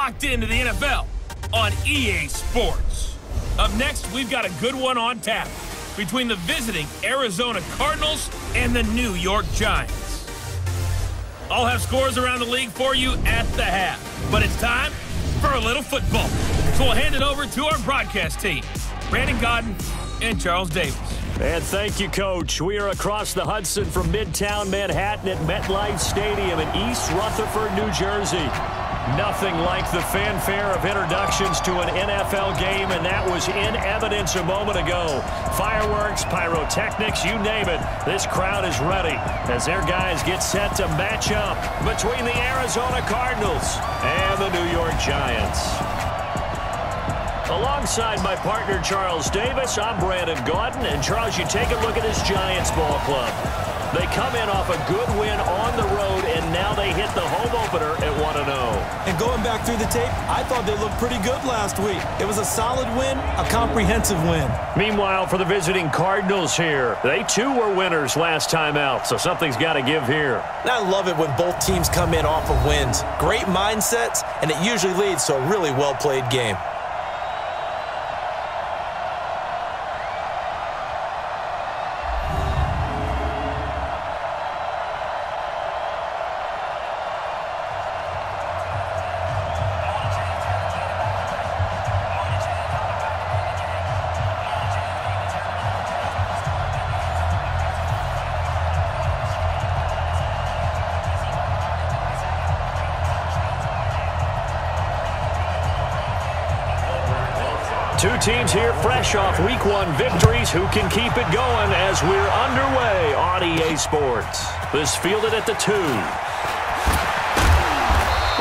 locked into the NFL on EA Sports. Up next, we've got a good one on tap between the visiting Arizona Cardinals and the New York Giants. I'll have scores around the league for you at the half, but it's time for a little football. So we'll hand it over to our broadcast team, Brandon Godden and Charles Davis. And thank you, Coach. We are across the Hudson from Midtown Manhattan at MetLife Stadium in East Rutherford, New Jersey. Nothing like the fanfare of introductions to an NFL game, and that was in evidence a moment ago. Fireworks, pyrotechnics, you name it. This crowd is ready as their guys get set to match up between the Arizona Cardinals and the New York Giants. Alongside my partner, Charles Davis, I'm Brandon Godden. And, Charles, you take a look at this Giants ball club. They come in off a good win on the road, and now they hit the home opener at 1-0. And going back through the tape, I thought they looked pretty good last week. It was a solid win, a comprehensive win. Meanwhile, for the visiting Cardinals here, they too were winners last time out, so something's got to give here. And I love it when both teams come in off of wins. Great mindsets, and it usually leads to a really well-played game. Two teams here fresh off Week 1 victories. Who can keep it going as we're underway on EA Sports? This fielded at the 2.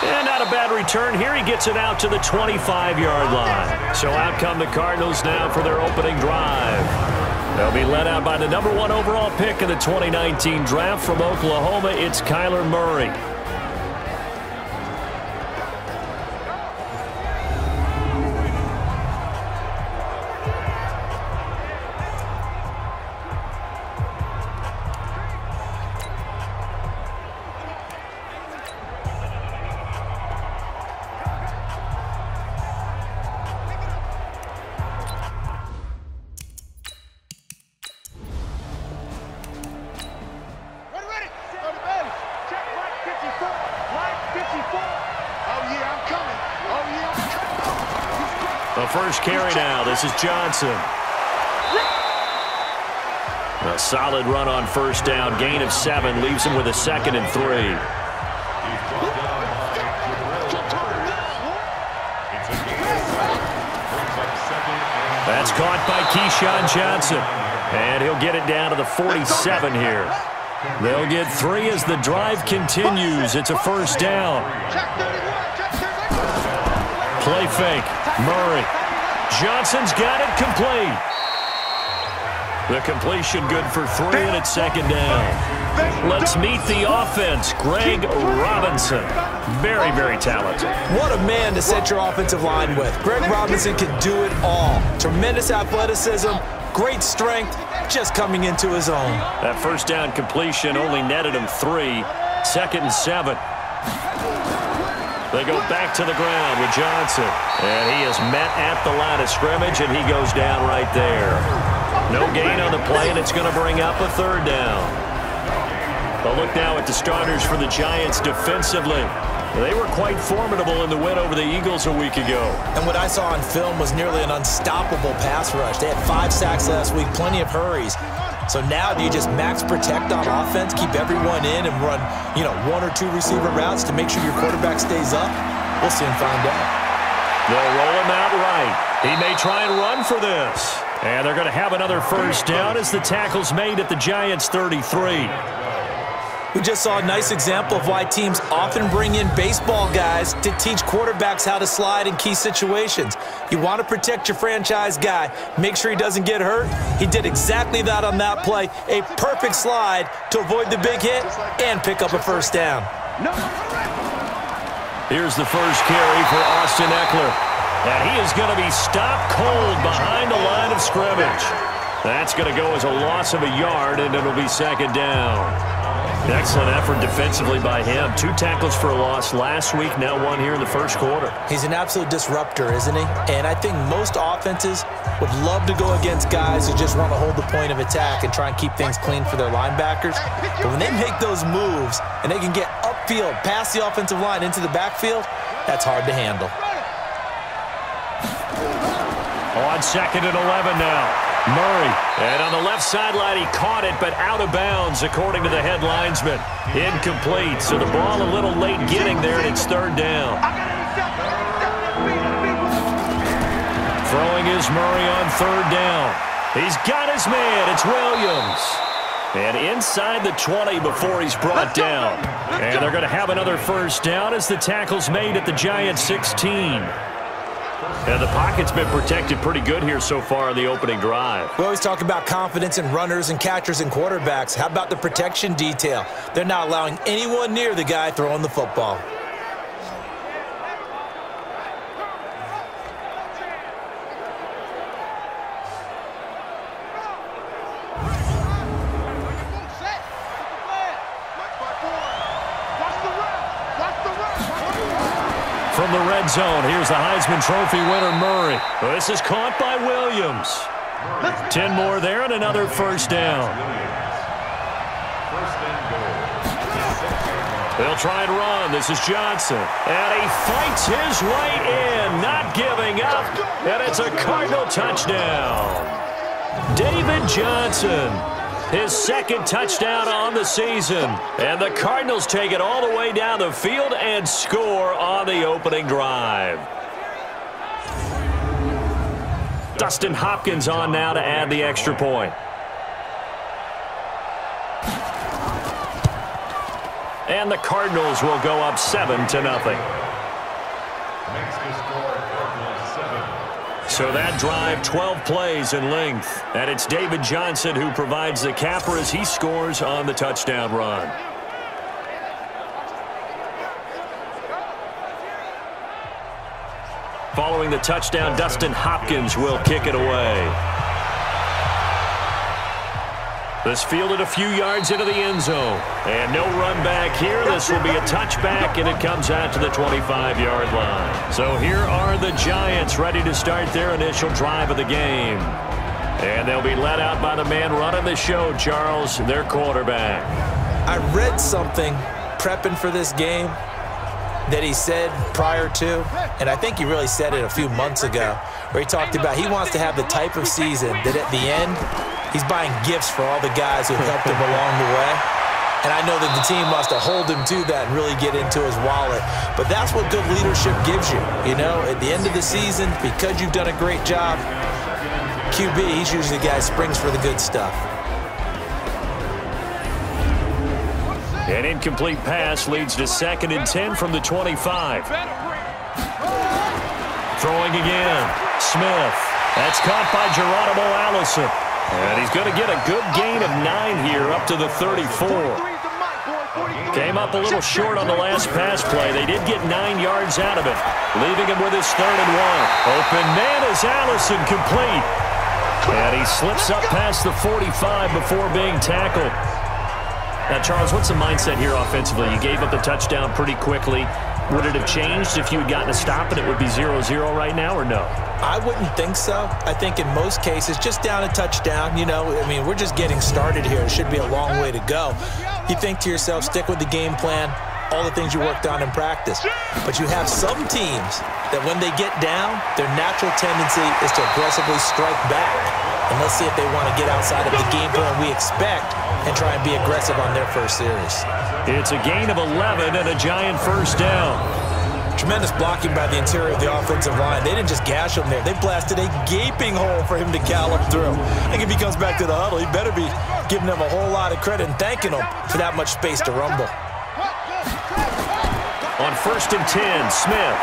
And not a bad return here. He gets it out to the 25-yard line. So out come the Cardinals now for their opening drive. They'll be led out by the number 1 overall pick in the 2019 draft from Oklahoma. It's Kyler Murray. The first carry now. This is Johnson. A solid run on first down. Gain of 7 leaves him with a 2nd and 3. That's caught by Keyshawn Johnson. And he'll get it down to the 47 here. They'll get 3 as the drive continues. It's a first down. Play fake. Murray. Johnson's got it complete. The completion good for 3, and it's 2nd down. Let's meet the offense. Greg Robinson. Very, very talented. What a man to set your offensive line with. Greg Robinson can do it all. Tremendous athleticism, great strength, just coming into his own. That first down completion only netted him 3. 2nd and 7. They go back to the ground with Johnson. And he is met at the line of scrimmage, and he goes down right there. No gain on the play, and it's going to bring up a 3rd down. A look now at the starters for the Giants defensively. They were quite formidable in the win over the Eagles a week ago. And what I saw on film was nearly an unstoppable pass rush. They had 5 sacks last week, plenty of hurries. So now do you just max protect on offense, keep everyone in, and run, 1 or 2 receiver routes to make sure your quarterback stays up? We'll soon find out. They'll roll him out right. He may try and run for this. And they're going to have another first down as the tackle's made at the Giants' 33. We just saw a nice example of why teams often bring in baseball guys to teach quarterbacks how to slide in key situations. You want to protect your franchise guy. Make sure he doesn't get hurt. He did exactly that on that play. A perfect slide to avoid the big hit and pick up a first down. Here's the first carry for Austin Eckler. And he is going to be stopped cold behind the line of scrimmage. That's going to go as a loss of a yard, and it'll be 2nd down. Excellent effort defensively by him. 2 tackles for a loss last week, now 1 here in the first quarter. He's an absolute disruptor, isn't he? And I think most offenses would love to go against guys who just want to hold the point of attack and try and keep things clean for their linebackers. But when they make those moves and they can get upfield, past the offensive line into the backfield, that's hard to handle. On 2nd and 11 now. Murray, and on the left sideline, he caught it, but out of bounds, according to the head linesman. Incomplete, so the ball a little late getting there, and it's 3rd down. Throwing is Murray on 3rd down. He's got his man. It's Williams. And inside the 20 before he's brought down. And they're going to have another 1st down as the tackle's made at the Giants' 16. And the pocket's been protected pretty good here so far in the opening drive. We always talk about confidence in runners and catchers and quarterbacks. How about the protection detail? They're not allowing anyone near the guy throwing the football. From the red zone, here's the Heisman Trophy winner, Murray. This is caught by Williams. 10 more there and another 1st down. They'll try and run. This is Johnson. And he fights his way in, not giving up. And it's a Cardinal touchdown. David Johnson. His 2nd touchdown on the season. And the Cardinals take it all the way down the field and score on the opening drive. Dustin Hopkins on now to add the extra point. And the Cardinals will go up 7-0. So that drive, 12 plays in length. And it's David Johnson who provides the capper as he scores on the touchdown run. Following the touchdown, Dustin Hopkins will kick it away. This fielded a few yards into the end zone. And no run back here. This will be a touchback, and it comes out to the 25-yard line. So here are the Giants ready to start their initial drive of the game. And they'll be led out by the man running the show, Charles, their quarterback. I read something prepping for this game that he said prior to, and I think he really said it a few months ago, where he talked about he wants to have the type of season that at the end, he's buying gifts for all the guys who helped him along the way. And I know that the team wants to hold him to that and really get into his wallet. But that's what good leadership gives you. You know, at the end of the season, because you've done a great job, QB, he's usually the guy who springs for the good stuff. An incomplete pass leads to 2nd and 10 from the 25. Throwing again. Smith. That's caught by Geronimo Allison. And he's going to get a good gain of 9 here up to the 34. Came up a little short on the last pass play. They did get 9 yards out of it, leaving him with his 3rd and 1. Open man is Allison, complete. And he slips up past the 45 before being tackled. Now, Charles, what's the mindset here offensively? You gave up the touchdown pretty quickly. Would it have changed if you had gotten a stop and it would be 0-0 right now, or no? I wouldn't think so. I think in most cases, just down a touchdown, you know, I mean, we're just getting started here. It should be a long way to go. You think to yourself, stick with the game plan, all the things you worked on in practice. But you have some teams that when they get down, their natural tendency is to aggressively strike back. And let's see if they want to get outside of the game plan we expect and try and be aggressive on their first series. It's a gain of 11 and a Giant 1st down. Tremendous blocking by the interior of the offensive line. They didn't just gash him there. They blasted a gaping hole for him to gallop through. I think if he comes back to the huddle, he better be giving them a whole lot of credit and thanking them for that much space to rumble. On 1st and 10, Smith.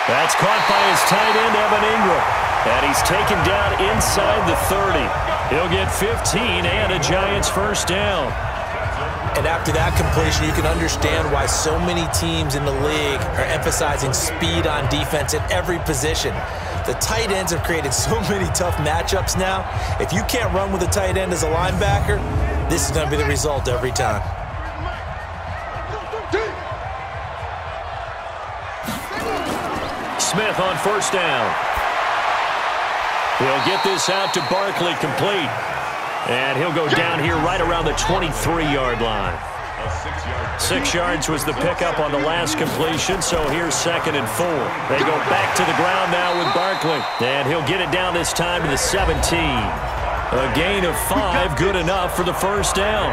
That's caught by his tight end, Evan Ingram. And he's taken down inside the 30. He'll get 15 and a Giants 1st down. And after that completion, you can understand why so many teams in the league are emphasizing speed on defense at every position. The tight ends have created so many tough matchups now. If you can't run with a tight end as a linebacker, this is going to be the result every time. Smith on first down. He'll get this out to Barkley, complete. And he'll go down here right around the 23-yard line. 6 yards was the pickup on the last completion, so here's 2nd and 4. They go back to the ground now with Barkley. And he'll get it down this time to the 17. A gain of 5, good enough for the first down.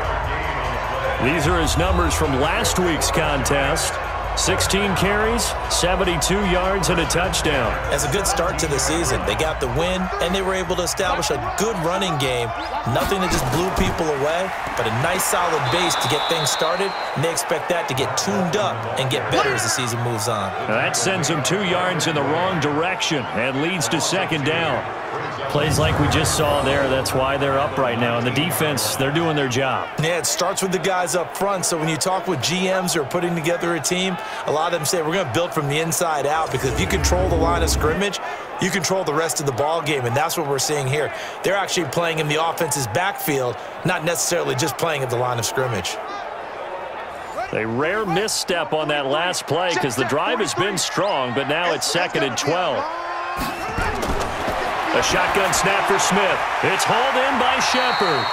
These are his numbers from last week's contest. 16 carries, 72 yards, and a touchdown. That's a good start to the season. They got the win, and they were able to establish a good running game. Nothing that just blew people away, but a nice solid base to get things started, and they expect that to get tuned up and get better as the season moves on. Now that sends them 2 yards in the wrong direction and leads to 2nd down. Plays like we just saw there, that's why they're up right now. And the defense, they're doing their job. Yeah, it starts with the guys up front. So when you talk with GMs who are putting together a team, a lot of them say we're going to build from the inside out, because if you control the line of scrimmage, you control the rest of the ball game, and that's what we're seeing here. They're actually playing in the offense's backfield, not necessarily just playing at the line of scrimmage. A rare misstep on that last play because the drive has been strong, but now it's 2nd and 12. A shotgun snap for Smith. It's hauled in by Shepard.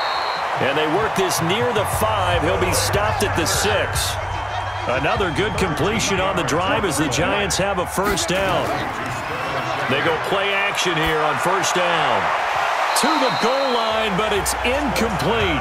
And they work this near the 5. He'll be stopped at the 6. Another good completion on the drive as the Giants have a first down. They go play action here on first down. To the goal line, but it's incomplete.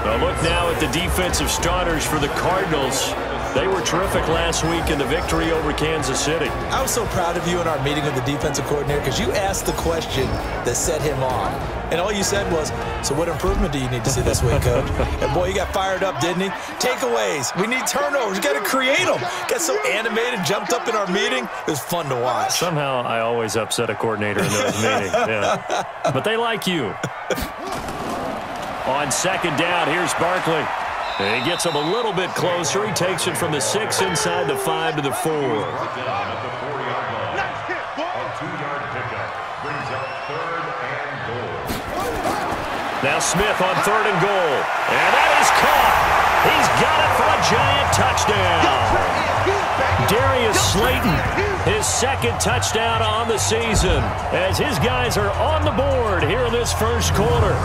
A look now at the defensive starters for the Cardinals. They were terrific last week in the victory over Kansas City. I was so proud of you in our meeting with the defensive coordinator, because you asked the question that set him off. And all you said was, so what improvement do you need to see this week, Coach? And boy, he got fired up, didn't he? Takeaways. We need turnovers. We got to create them. Got so animated, jumped up in our meeting. It was fun to watch. Somehow I always upset a coordinator in those meetings. Yeah. But they like you. On 2nd down, here's Barkley. He gets him a little bit closer. He takes it from the 6 inside the 5 to the 4. Now Smith on 3rd and goal. And that is caught. He's got it for a Giant touchdown. Darius Slayton, his 2nd touchdown on the season, as his guys are on the board here in this first quarter.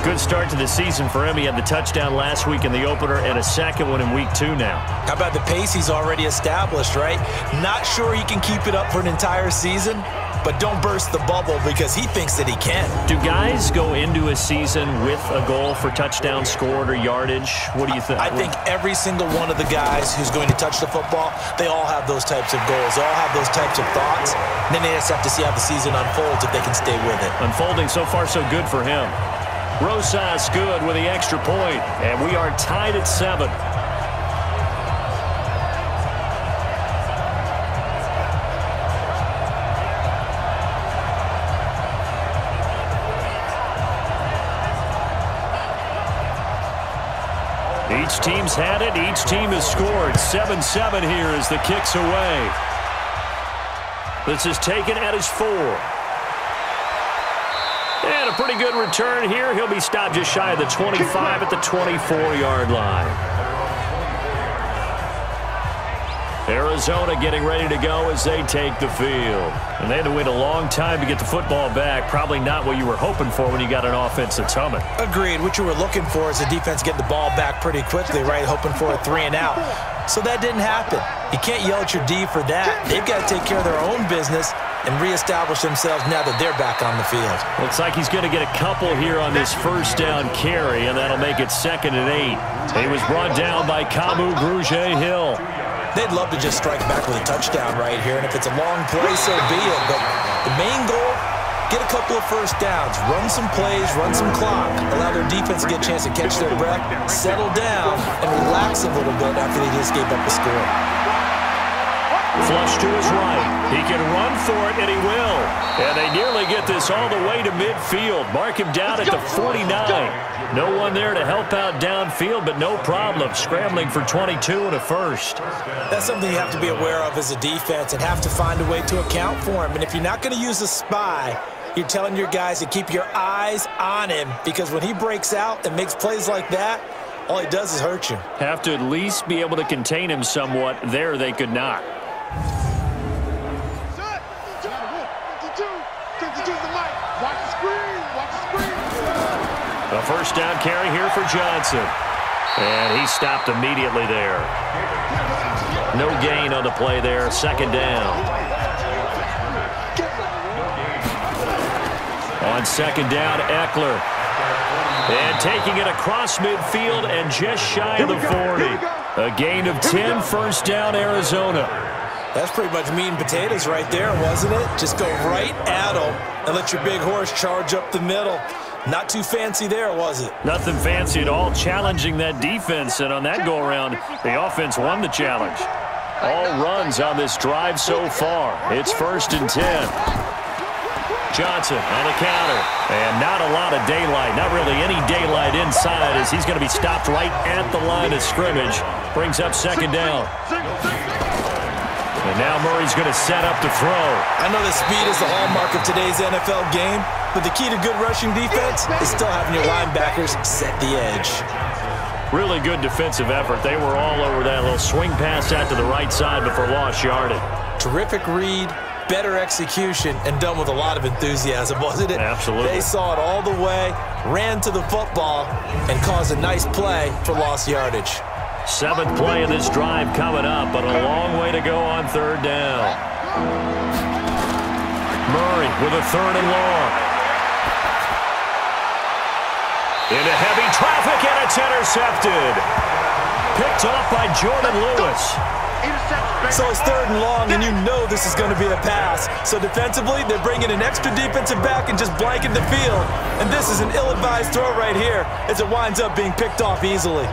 Good start to the season for him. He had the touchdown last week in the opener and a 2nd one in week 2 now. How about the pace he's already established, right? Not sure he can keep it up for an entire season, but don't burst the bubble because he thinks that he can. Do guys go into a season with a goal for touchdown scored or yardage? What do you think? I think every single one of the guys who's going to touch the football, they all have those types of goals. They all have those types of thoughts. And then they just have to see how the season unfolds if they can stay with it. Unfolding so far so good for him. Rosas good with the extra point, and we are tied at 7. Each team's had it. Each team has scored. 7-7 here as the kick's away. This is taken at his 4. And a pretty good return here. He'll be stopped just shy of the 25 at the 24-yard line. Arizona getting ready to go as they take the field. And they had to wait a long time to get the football back. Probably not what you were hoping for when you got an offense that's humming. Agreed. What you were looking for is the defense getting the ball back pretty quickly, right? Hoping for a 3 and out. So that didn't happen. You can't yell at your D for that. They've got to take care of their own business and reestablish themselves now that they're back on the field. Looks like he's going to get a couple here on this first down carry, and that'll make it 2nd and 8. He was brought down by Kamu Grugier-Hill. They'd love to just strike back with a touchdown right here, and if it's a long play, so be it. But the main goal, get a couple of first downs, run some plays, run some clock, allow their defense to get a chance to catch their breath, settle down, and relax a little bit after they just gave up the score. Flush to his right. He can run for it, and he will. And they nearly get this all the way to midfield. Mark him down at the 49. No one there to help out downfield, but no problem. Scrambling for 22 and a first. That's something you have to be aware of as a defense and have to find a way to account for him. And if you're not going to use a spy, you're telling your guys to keep your eyes on him, because when he breaks out and makes plays like that, all he does is hurt you. Have to at least be able to contain him somewhat. There they could not. A first down carry here for Johnson. And he stopped immediately there. No gain on the play there. Second down. On second down, Eckler. And taking it across midfield and just shy of the 40. A gain of 10, first down, Arizona. That's pretty much meat and potatoes right there, wasn't it? Just go right at them and let your big horse charge up the middle. Not too fancy there, was it? Nothing fancy at all, challenging that defense. And on that go-around, the offense won the challenge. All runs on this drive so far. It's first and 10. Johnson on the counter. And not a lot of daylight. Not really any daylight inside as he's going to be stopped right at the line of scrimmage. Brings up second down. And now Murray's going to set up to throw. I know that speed is the hallmark of today's NFL game, but the key to good rushing defense is still having your linebackers set the edge. Really good defensive effort. They were all over that little swing pass out to the right side before lost yardage. Terrific read, better execution, and done with a lot of enthusiasm, wasn't it? Absolutely. They saw it all the way, ran to the football, and caused a nice play for lost yardage. Seventh play of this drive coming up, but a long way to go on third down. Murray with a third and long. Into heavy traffic, and it's intercepted. Picked off by Jordan Lewis. So it's third and long, and you know this is going to be a pass. So defensively, they're bringing an extra defensive back and just blanking the field. And this is an ill-advised throw right here as it winds up being picked off easily.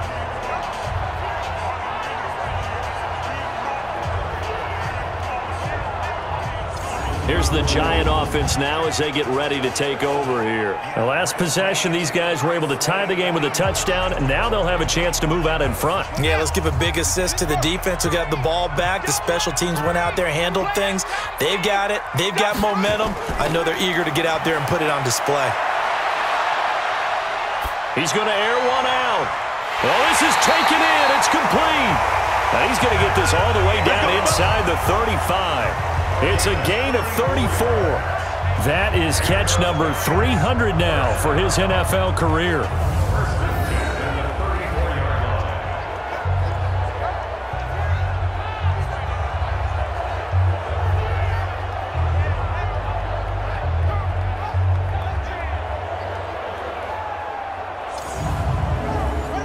Here's the Giant offense now as they get ready to take over here. The last possession, these guys were able to tie the game with a touchdown, and now they'll have a chance to move out in front. Yeah, let's give a big assist to the defense who got the ball back. The special teams went out there, handled things. They've got it. They've got momentum. I know they're eager to get out there and put it on display. He's going to air one out. Well, this is taken in. It's complete. Now he's going to get this all the way down inside the 35. It's a gain of 34. That is catch number 300 now for his NFL career.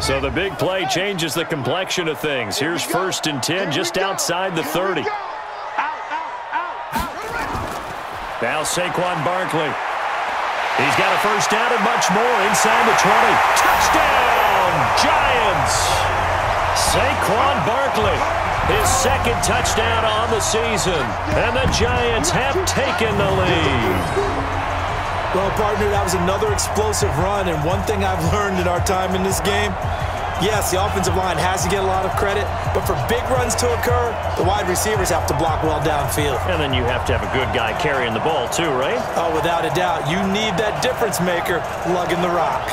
So the big play changes the complexion of things. Here's first and 10 just outside the 30. Now Saquon Barkley. He's got a first down and much more inside the 20. Touchdown, Giants! Saquon Barkley, his second touchdown on the season. And the Giants have taken the lead. Well, partner, that was another explosive run. And one thing I've learned in our time in this game, yes, the offensive line has to get a lot of credit, but for big runs to occur, the wide receivers have to block well downfield. And then you have to have a good guy carrying the ball too, right? Oh, without a doubt. You need that difference maker lugging the rock.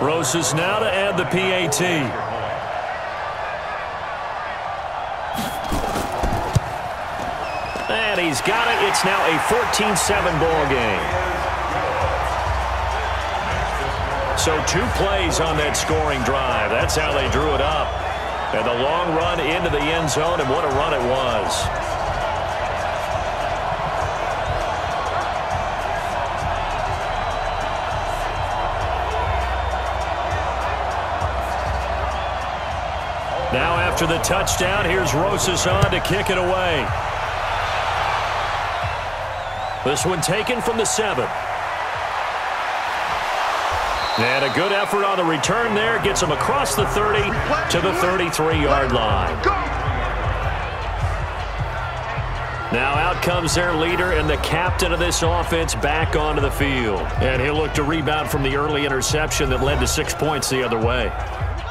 Roses now to add the PAT. And he's got it. It's now a 14-7 ball game. So 2 plays on that scoring drive. That's how they drew it up. And the long run into the end zone, and what a run it was. Now after the touchdown, here's Rosas on to kick it away. This one taken from the 7. And a good effort on the return there. Gets him across the 30 to the 33-yard line. Now out comes their leader and the captain of this offense back onto the field. And he'll look to rebound from the early interception that led to 6 points the other way.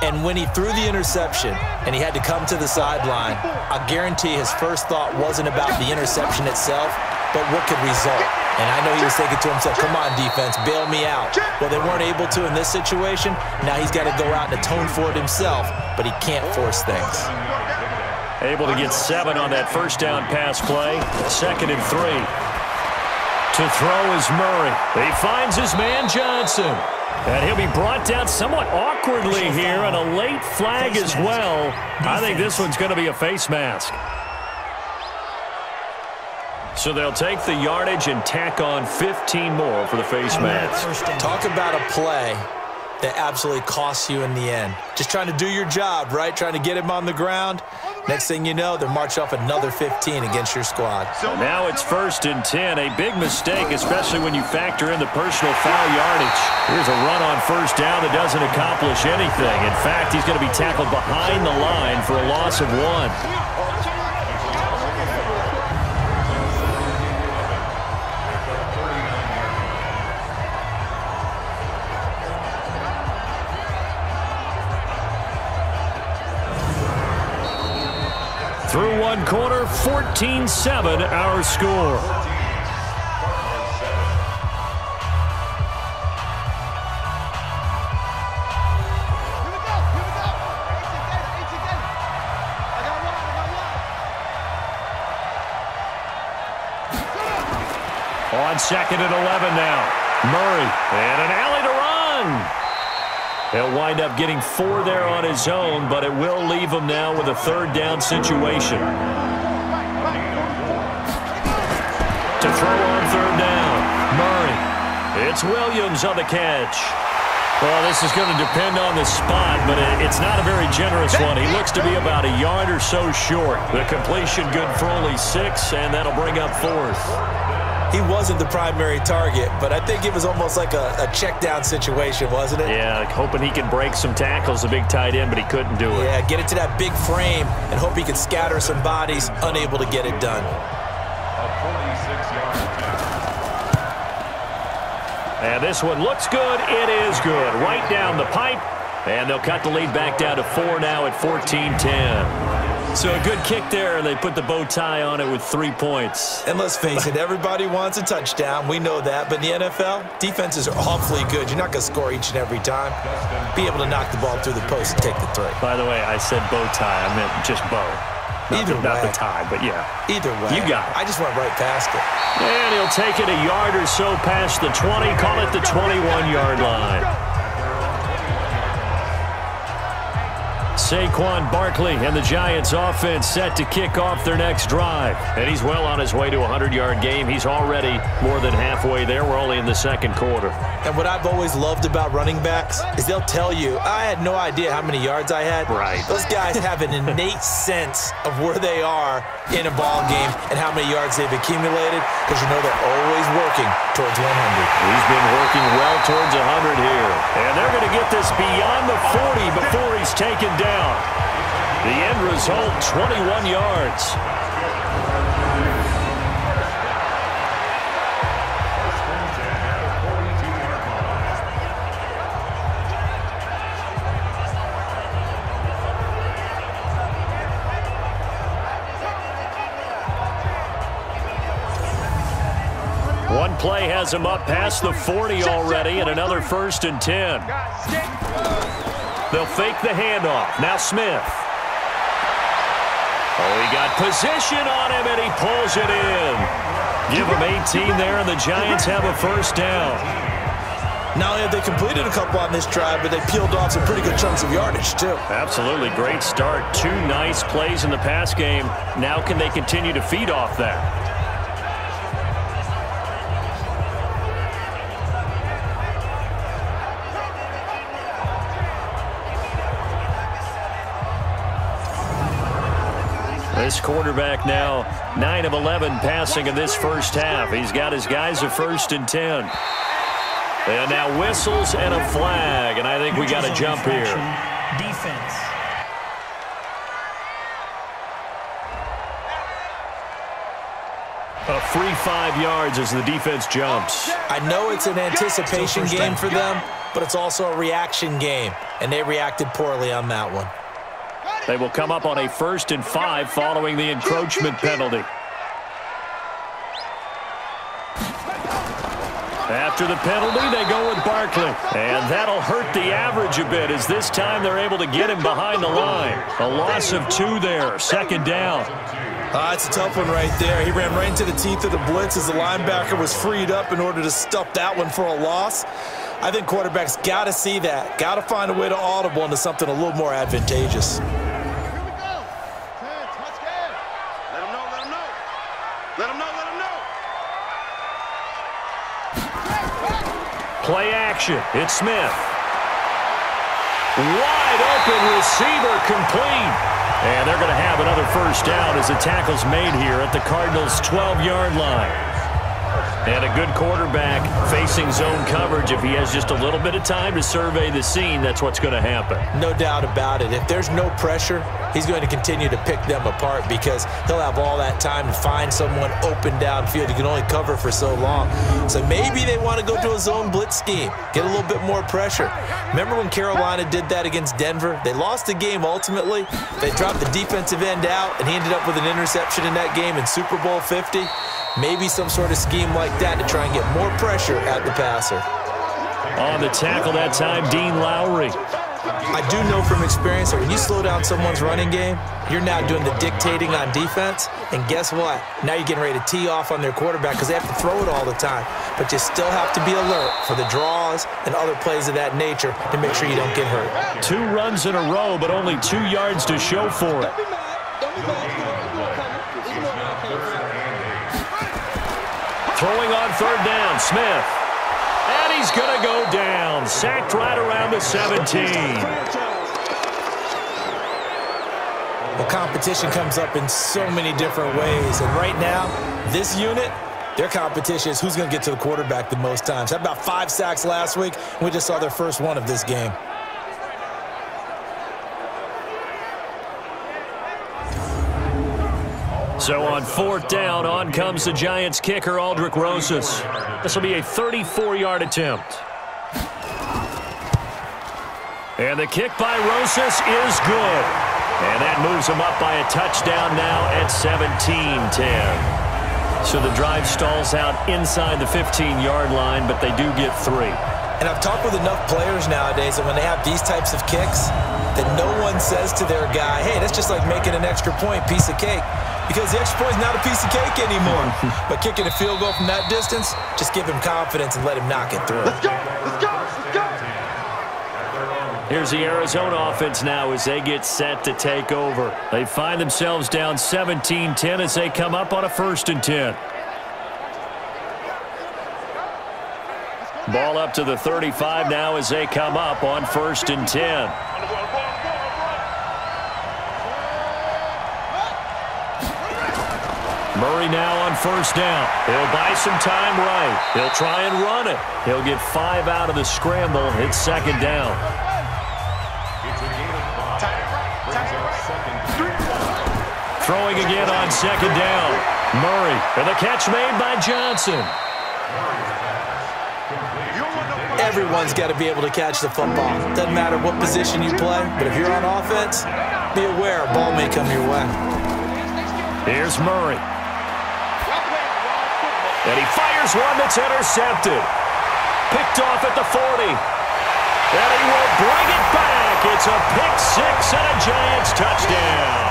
And when he threw the interception and he had to come to the sideline, I guarantee his first thought wasn't about the interception itself, but what could result. And I know he was thinking to himself, come on, defense, bail me out. Well, they weren't able to in this situation. Now he's got to go out and atone for it himself, but he can't force things. Able to get 7 on that first down pass play. 2nd and 3. To throw is Murray. He finds his man Johnson. And he'll be brought down somewhat awkwardly here, and a late flag as well. I think this one's going to be a face mask. So they'll take the yardage and tack on 15 more for the face mask. Talk about a play that absolutely costs you in the end. Just trying to do your job, right? Trying to get him on the ground. Next thing you know, they'll march off another 15 against your squad. And now it's 1st and 10. A big mistake, especially when you factor in the personal foul yardage. Here's a run on first down that doesn't accomplish anything. In fact, he's going to be tackled behind the line for a loss of 1. Through one quarter, 14-7 our score. On 2nd and 11 now. Murray and an alley to run. He'll wind up getting 4 there on his own, but it will leave him now with a 3rd down situation. To throw on 3rd down, Murray. It's Williams on the catch. Well, this is going to depend on the spot, but it's not a very generous one. He looks to be about a yard or so short. The completion good for only 6, and that'll bring up 4th. He wasn't the primary target, but I think it was almost like a check-down situation, wasn't it? Yeah, hoping he can break some tackles, a big tight end, but he couldn't do it. Yeah, get it to that big frame and hope he could scatter some bodies, unable to get it done. And this one looks good. It is good. Right down the pipe, and they'll cut the lead back down to 4 now at 14-10. So a good kick there, and they put the bow tie on it with 3 points. And let's face it, everybody wants a touchdown. We know that. But in the NFL, defenses are awfully good. You're not going to score each and every time. Be able to knock the ball through the post and take the 3. By the way, I said bow tie. I meant just bow. Not the tie, but yeah. Either way. You got it. I just went right past it. And he'll take it a yard or so past the 20. Call it the 21-yard line. Saquon Barkley and the Giants offense set to kick off their next drive. And he's well on his way to a 100-yard game. He's already more than halfway there. We're only in the 2nd quarter. And what I've always loved about running backs is they'll tell you, I had no idea how many yards I had. Right. Those guys have an innate sense of where they are in a ball game and how many yards they've accumulated, because you know they're always working towards 100. He's been working well towards 100 here. And they're going to get this beyond the 40 before he's taken down. The end result, 21 yards. One play has him up past the 40 already, and another 1st and 10. They'll fake the handoff. Now Smith. Oh, he got position on him, and he pulls it in. Give him 18 there, and the Giants have a 1st down. Not only have they completed a couple on this drive, but they peeled off some pretty good chunks of yardage, too. Absolutely. Great start. 2 nice plays in the pass game. Now can they continue to feed off that? This quarterback now 9 of 11 passing in this first half. He's got his guys a 1st and 10. And now whistles and a flag, and I think we got a jump here. Defense. A free 5 yards as the defense jumps. I know it's an anticipation game for them, but it's also a reaction game, and they reacted poorly on that one. They will come up on a 1st and 5 following the encroachment penalty. After the penalty, they go with Barkley. And that'll hurt the average a bit as this time they're able to get him behind the line. A loss of 2 there, second down. It's a tough one right there. He ran right into the teeth of the blitz as the linebacker was freed up in order to stuff that one for a loss. I think quarterbacks got to see that. Got to find a way to audible into something a little more advantageous. Play action. It's Smith. Wide open receiver complete. And they're going to have another first down as the tackle's made here at the Cardinals' 12-yard line. And a good quarterback facing zone coverage. If he has just a little bit of time to survey the scene, that's what's going to happen. No doubt about it. If there's no pressure, he's going to continue to pick them apart because he'll have all that time to find someone open downfield. He can only cover for so long. So maybe they want to go to a zone blitz scheme, get a little bit more pressure. Remember when Carolina did that against Denver? They lost the game ultimately. They dropped the defensive end out, and he ended up with an interception in that game in Super Bowl 50. Maybe some sort of scheme like that to try and get more pressure at the passer. On the tackle that time, Dean Lowry. I do know from experience that when you slow down someone's running game, you're now doing the dictating on defense. And guess what? Now you're getting ready to tee off on their quarterback because they have to throw it all the time. But you still have to be alert for the draws and other plays of that nature to make sure you don't get hurt. 2 runs in a row, but only 2 yards to show for it. Throwing on third down, Smith. And he's going to go down. Sacked right around the 17. Well, competition comes up in so many different ways. And right now, this unit, their competition is who's going to get to the quarterback the most times. Had about 5 sacks last week. We just saw their first one of this game. So on fourth down, on comes the Giants kicker, Aldrick Rosas. This will be a 34-yard attempt. And the kick by Rosas is good. And that moves him up by a touchdown now at 17-10. So the drive stalls out inside the 15-yard line, but they do get 3. And I've talked with enough players nowadays that when they have these types of kicks, that no one says to their guy, hey, that's just like making an extra point, piece of cake. Because the extra point is not a piece of cake anymore. But kicking a field goal from that distance, just give him confidence and let him knock it through. Let's go, let's go, let's go. Here's the Arizona offense now as they get set to take over. They find themselves down 17-10 as they come up on a 1st and 10. Ball up to the 35 now as they come up on 1st and 10. Murray now on 1st down. He'll buy some time right. He'll try and run it. He'll get 5 out of the scramble. It's 2nd down. Throwing again on 2nd down. Murray, and the catch made by Johnson. Everyone's got to be able to catch the football. Doesn't matter what position you play, but if you're on offense, be aware a ball may come your way. Here's Murray. And he fires one that's intercepted. Picked off at the 40. And he will bring it back. It's a pick-6 and a Giants touchdown.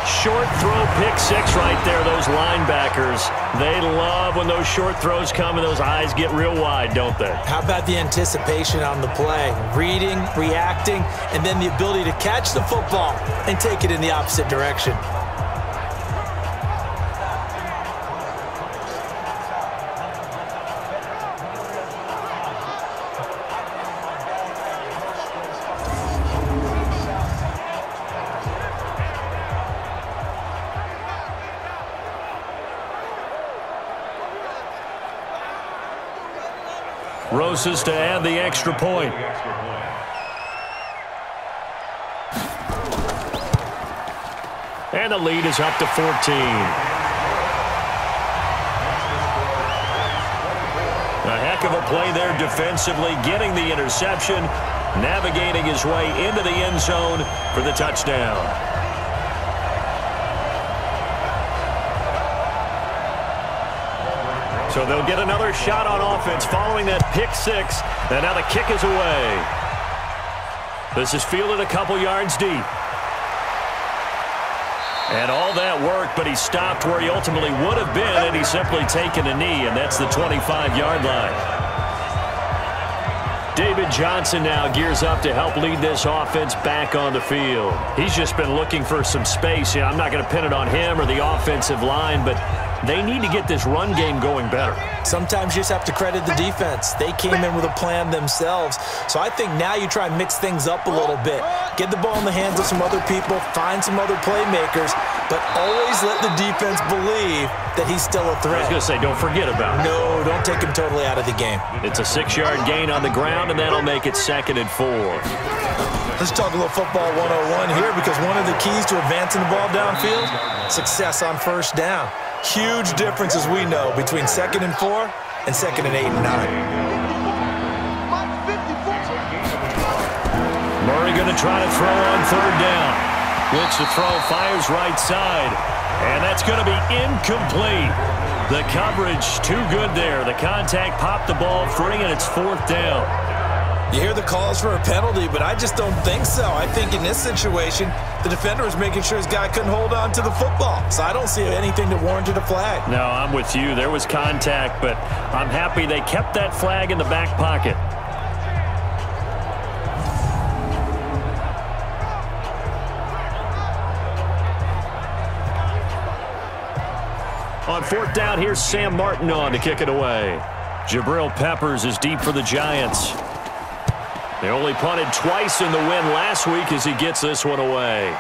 Short throw pick-6 right there. Those linebackers, they love when those short throws come and those eyes get real wide, don't they? How about the anticipation on the play? Reading, reacting, and then the ability to catch the football and take it in the opposite direction. Rosas to add the extra point. And the lead is up to 14. A heck of a play there defensively, getting the interception, navigating his way into the end zone for the touchdown. So they'll get another shot on offense following that pick six. And now the kick is away. This is fielded a couple yards deep. And all that work, but he stopped where he ultimately would have been, and he's simply taken a knee, and that's the 25-yard line. David Johnson now gears up to help lead this offense back on the field. He's just been looking for some space. I'm not going to pin it on him or the offensive line, but they need to get this run game going better. Sometimes you just have to credit the defense. They came in with a plan themselves. So I think now you try and mix things up a little bit. Get the ball in the hands of some other people, find some other playmakers, but always let the defense believe that he's still a threat. I was going to say, don't forget about it. No, don't take him totally out of the game. It's a 6-yard gain on the ground, and that'll make it 2nd and 4. Let's talk a little football 101 here, because one of the keys to advancing the ball downfield, success on first down. Huge difference, as we know, between 2nd and 4 and 2nd and 8 and 9. Murray going to try to throw on 3rd down. Blitz to throw, fires right side. And that's going to be incomplete. The coverage too good there. The contact popped the ball free, and it's 4th down. You hear the calls for a penalty, but I just don't think so. I think in this situation, the defender was making sure his guy couldn't hold on to the football. So I don't see anything that warranted a flag. No, I'm with you. There was contact, but I'm happy they kept that flag in the back pocket. On 4th down, here's Sam Martin on to kick it away. Jabril Peppers is deep for the Giants. They only punted twice in the win last week as he gets this one away.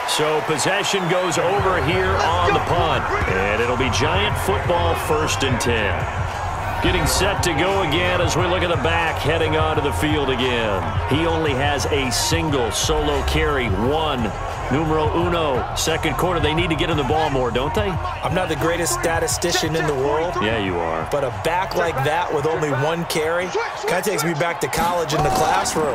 So possession goes over here on the punt. And it'll be Giant football, 1st and 10. Getting set to go again as we look at the back heading onto the field again. He only has a single solo carry, 1. Numero uno, 2nd quarter. They need to get in the ball more, don't they? I'm not the greatest statistician in the world. Yeah, you are. But a back like that with only 1 carry kind of takes me back to college in the classroom.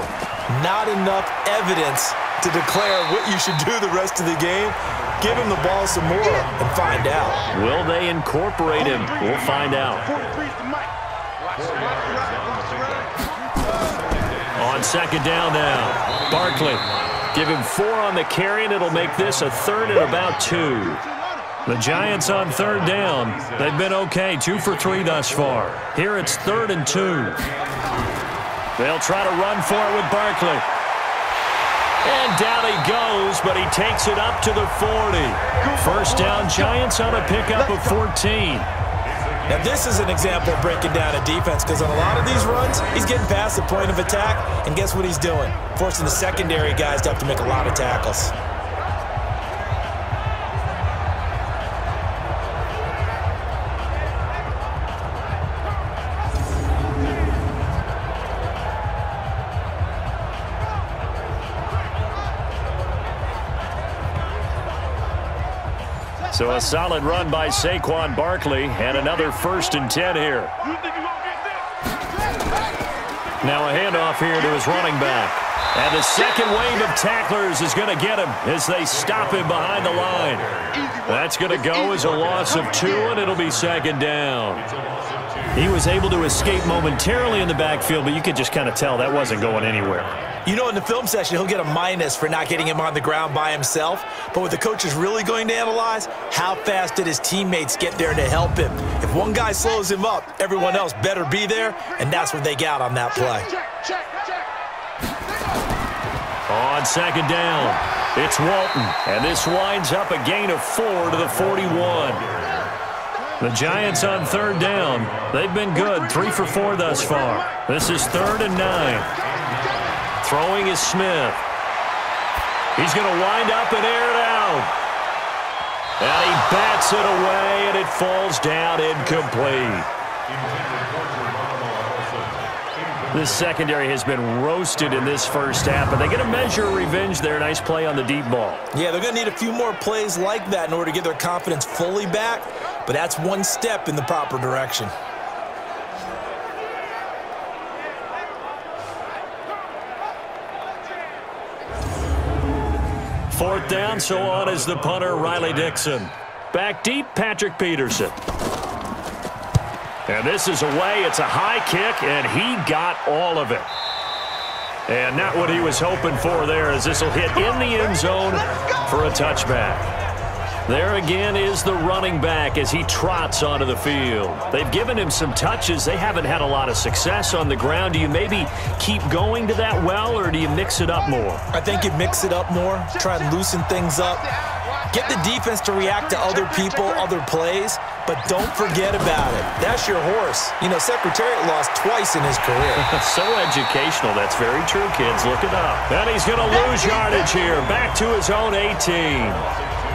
Not enough evidence to declare what you should do the rest of the game. Give him the ball some more and find out. Will they incorporate him? We'll find out. On 2nd down now, Barkley. Give him 4 on the carry, and it'll make this a 3rd and about 2. The Giants on 3rd down. They've been okay, 2 for 3 thus far. Here it's 3rd and 2. They'll try to run for it with Barkley. And down he goes, but he takes it up to the 40. 1st down, Giants on a pickup of 14. Now, this is an example of breaking down a defense, because on a lot of these runs, he's getting past the point of attack, and guess what he's doing? Forcing the secondary guys to have to make a lot of tackles. So a solid run by Saquon Barkley, and another 1st and 10 here. Now a handoff here to his running back. And the second wave of tacklers is going to get him as they stop him behind the line. That's going to go as a loss of 2, and it'll be 2nd down. He was able to escape momentarily in the backfield, but you could just kind of tell that wasn't going anywhere. You know, in the film session, he'll get a minus for not getting him on the ground by himself. But what the coach is really going to analyze, how fast did his teammates get there to help him? If one guy slows him up, everyone else better be there, and that's what they got on that play. On 2nd down, it's Walton, and this winds up a gain of 4 to the 41. The Giants on 3rd down. They've been good, 3 for 4 thus far. This is 3rd and 9. Throwing is Smith. He's going to wind up and air it out. And he bats it away, and it falls down incomplete. This secondary has been roasted in this first half, but they get a measure of revenge there. Nice play on the deep ball. Yeah, they're going to need a few more plays like that in order to get their confidence fully back, but that's one step in the proper direction. Fourth down, so on is the punter, Riley Dixon. Back deep, Patrick Peterson. And this is away. It's a high kick, and he got all of it. And not what he was hoping for there, as this will hit in the end zone for a touchback. There again is the running back as he trots onto the field. They've given him some touches. They haven't had a lot of success on the ground. Do you maybe keep going to that well, or do you mix it up more? I think you mix it up more, try and loosen things up. Get the defense to react to other people, other plays, but don't forget about it. That's your horse. You know, Secretariat lost twice in his career. So educational. That's very true, kids. Look it up. And he's going to lose yardage here. Back to his own 18.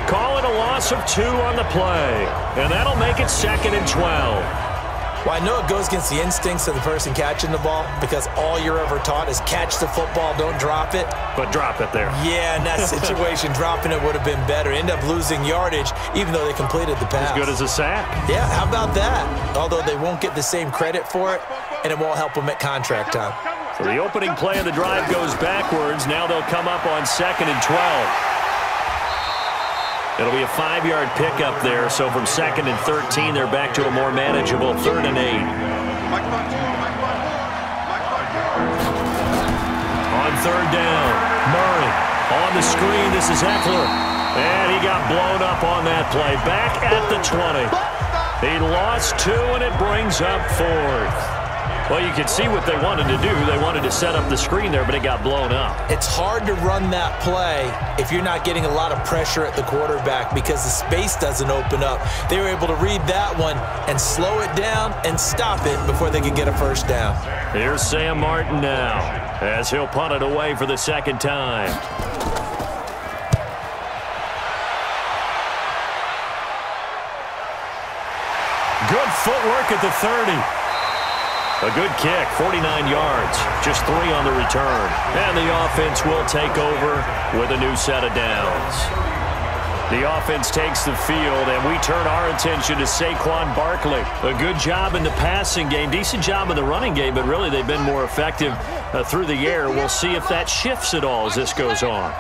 Call it a loss of 2 on the play. And that'll make it 2nd and 12. Well, I know it goes against the instincts of the person catching the ball because all you're ever taught is catch the football, don't drop it. But drop it there. Yeah, in that situation, dropping it would have been better. End up losing yardage even though they completed the pass. As good as a sack. Yeah, how about that? Although they won't get the same credit for it, and it won't help them at contract time. So the opening play of the drive goes backwards. Now they'll come up on 2nd and 12. It'll be a 5-yard pickup there, so from 2nd and 13, they're back to a more manageable 3rd and 8. On 3rd down, Murray on the screen. This is Eckler, and he got blown up on that play. Back at the 20. He lost 2, and it brings up 4th. Well, you can see what they wanted to do. They wanted to set up the screen there, but it got blown up. It's hard to run that play if you're not getting a lot of pressure at the quarterback because the space doesn't open up. They were able to read that one and slow it down and stop it before they could get a first down. Here's Sam Martin now as he'll punt it away for the 2nd time. Good footwork at the 30. A good kick, 49 yards, just 3 on the return. And the offense will take over with a new set of downs. The offense takes the field, and we turn our attention to Saquon Barkley. A good job in the passing game, decent job in the running game, but really they've been more effective through the air. We'll see if that shifts at all as this goes on.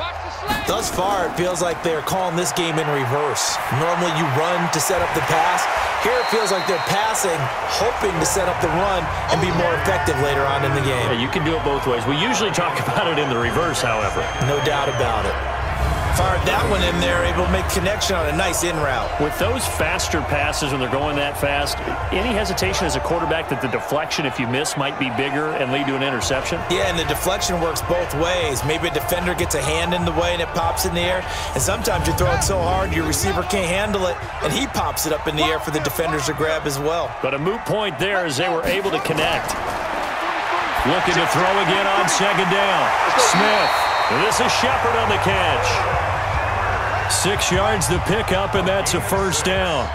Thus far, it feels like they're calling this game in reverse. Normally you run to set up the pass. Here it feels like they're passing, hoping to set up the run and be more effective later on in the game. Yeah, you can do it both ways. We usually talk about it in the reverse, however. No doubt about it. Fired that one in there, able to make connection on a nice in route. With those faster passes when they're going that fast, any hesitation as a quarterback that the deflection, if you miss, might be bigger and lead to an interception? Yeah, and the deflection works both ways. Maybe a defender gets a hand in the way and it pops in the air, and sometimes you throw it so hard your receiver can't handle it, and he pops it up in the air for the defenders to grab as well. But a moot point there as they were able to connect. Looking to throw again on 2nd down. Smith. This is Shepard on the catch. 6 yards the pickup, and that's a first down.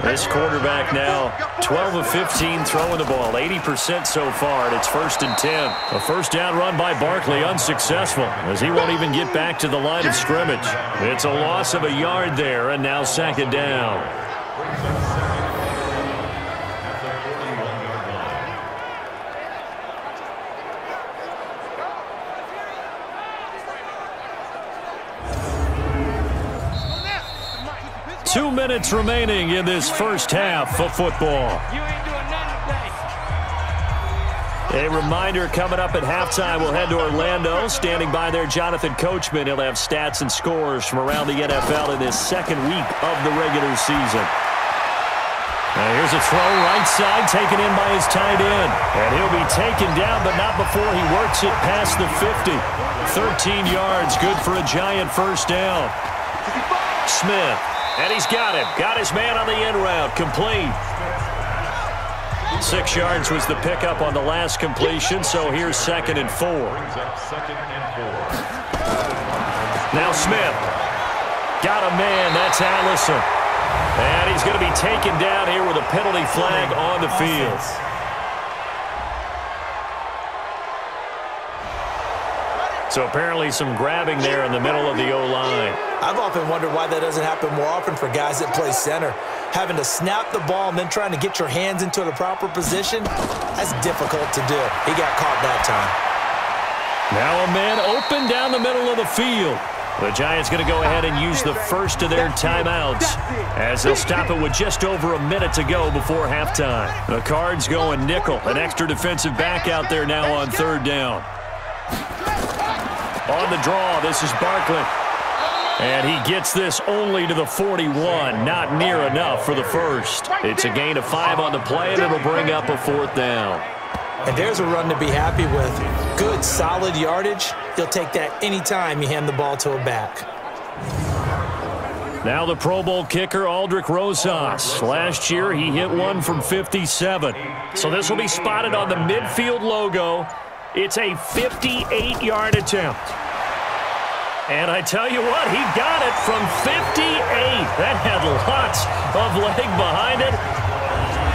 This quarterback now 12 of 15 throwing the ball, 80% so far, and it's 1st and 10. A first down run by Barkley unsuccessful as he won't even get back to the line of scrimmage. It's a loss of a yard there, and now 2nd down. Two minutes remaining in this first half of football. A reminder coming up at halftime, we'll head to Orlando. Standing by there, Jonathan Coachman. He'll have stats and scores from around the NFL in this 2nd week of the regular season. Now here's a throw right side, taken in by his tight end. And he'll be taken down, but not before he works it past the 50. 13 yards, good for a giant first down. Smith. And he's got him. Got his man on the end route. Complete. 6 yards was the pickup on the last completion, so here's 2nd and 4. Now Smith. Got a man. That's Allison. And he's going to be taken down here with a penalty flag on the field. So apparently some grabbing there in the middle of the O-line. I've often wondered why that doesn't happen more often for guys that play center. Having to snap the ball and then trying to get your hands into the proper position, that's difficult to do. He got caught that time. Now a man open down the middle of the field. The Giants going to go ahead and use the first of their timeouts as they'll stop it with just over a minute to go before halftime. The Cards going nickel, an extra defensive back out there now on third down. On the draw, this is Barkley. And he gets this only to the 41, not near enough for the first. It's a gain of 5 on the play, and it'll bring up a fourth down. And there's a run to be happy with. Good, solid yardage. He'll take that anytime you hand the ball to a back. Now the Pro Bowl kicker, Aldrick Rosas. Last year, he hit one from 57. So this will be spotted on the midfield logo. It's a 58-yard attempt. And I tell you what, he got it from 58. That had lots of leg behind it.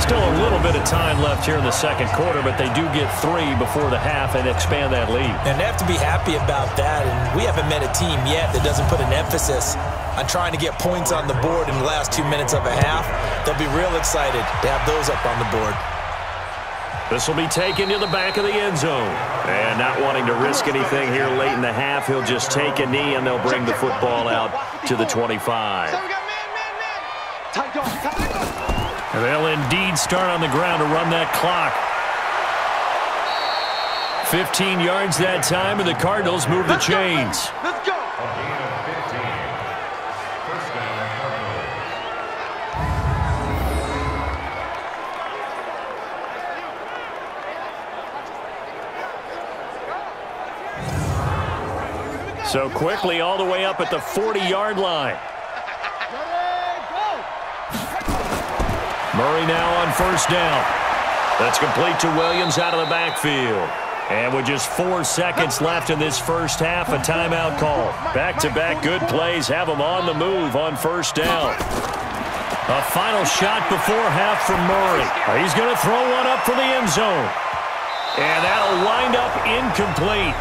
Still a little bit of time left here in the second quarter, but they do get 3 before the half and expand that lead. And they have to be happy about that. And we haven't met a team yet that doesn't put an emphasis on trying to get points on the board in the last 2 minutes of a half. They'll be real excited to have those up on the board. This will be taken to the back of the end zone. And not wanting to risk anything here late in the half, he'll just take a knee, and they'll bring the football out to the 25. They'll indeed start on the ground to run that clock. 15 yards that time, and the Cardinals move the chains. Let's go. So quickly all the way up at the 40-yard line. Murray now on first down. That's complete to Williams out of the backfield. And with just 4 seconds left in this first half, a timeout call. Back-to-back good plays have them on the move on first down. A final shot before half from Murray. He's going to throw one up for the end zone. And that'll wind up incomplete.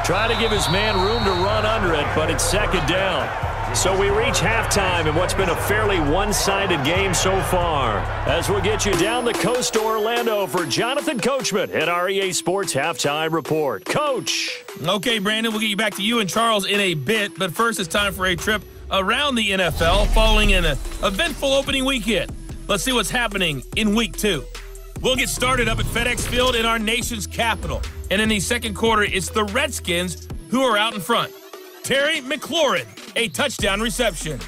Trying to give his man room to run under it, but it's second down. So we reach halftime in what's been a fairly one-sided game so far. As we'll get you down the coast to Orlando for Jonathan Coachman at our EA Sports Halftime Report. Coach. Okay, Brandon, we'll get you back to you and Charles in a bit. But first, it's time for a trip around the NFL following an eventful opening weekend. Let's see what's happening in Week 2. We'll get started up at FedEx Field in our nation's capital. And in the second quarter, it's the Redskins who are out in front. Terry McLaurin, a touchdown reception.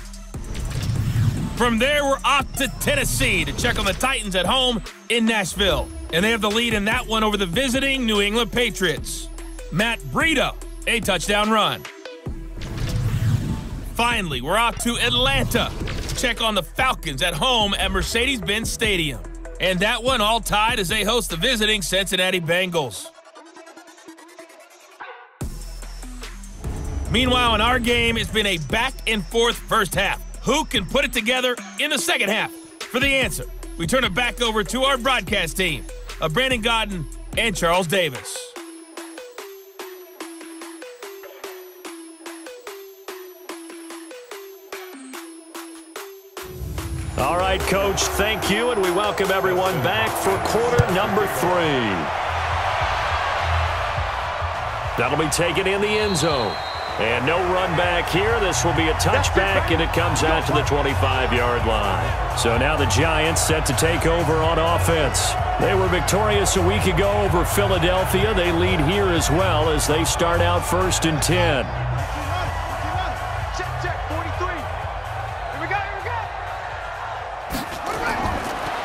From there, we're off to Tennessee to check on the Titans at home in Nashville. And they have the lead in that one over the visiting New England Patriots. Matt Breida, a touchdown run. Finally, we're off to Atlanta to check on the Falcons at home at Mercedes-Benz Stadium. And that one all tied as they host the visiting Cincinnati Bengals. Meanwhile, in our game, it's been a back-and-forth first half. Who can put it together in the second half? For the answer, we turn it back over to our broadcast team of Brandon Godden and Charles Davis. All right, Coach, thank you, and we welcome everyone back for quarter number 3. That'll be taken in the end zone. And no run back here. This will be a touchback, and it comes out to the 25-yard line. So now the Giants set to take over on offense. They were victorious a week ago over Philadelphia. They lead here as well as they start out 1st and 10.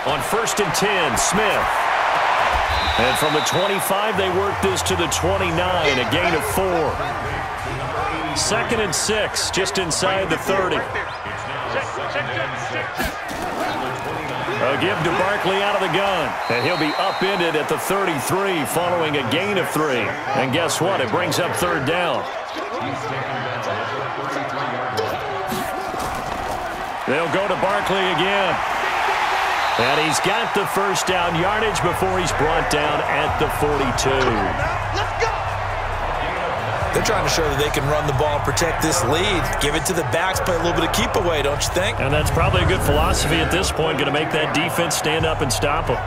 On 1st and 10, Smith. And from the 25, they work this to the 29, a gain of 4. 2nd and 6, just inside the 30. A give to Barkley out of the gun. And he'll be upended at the 33 following a gain of 3. And guess what? It brings up 3rd down. They'll go to Barkley again. And he's got the first down yardage before he's brought down at the 42. Let's go. They're trying to show that they can run the ball and protect this lead. Give it to the backs, play a little bit of keep away, don't you think? And that's probably a good philosophy at this point, going to make that defense stand up and stop them.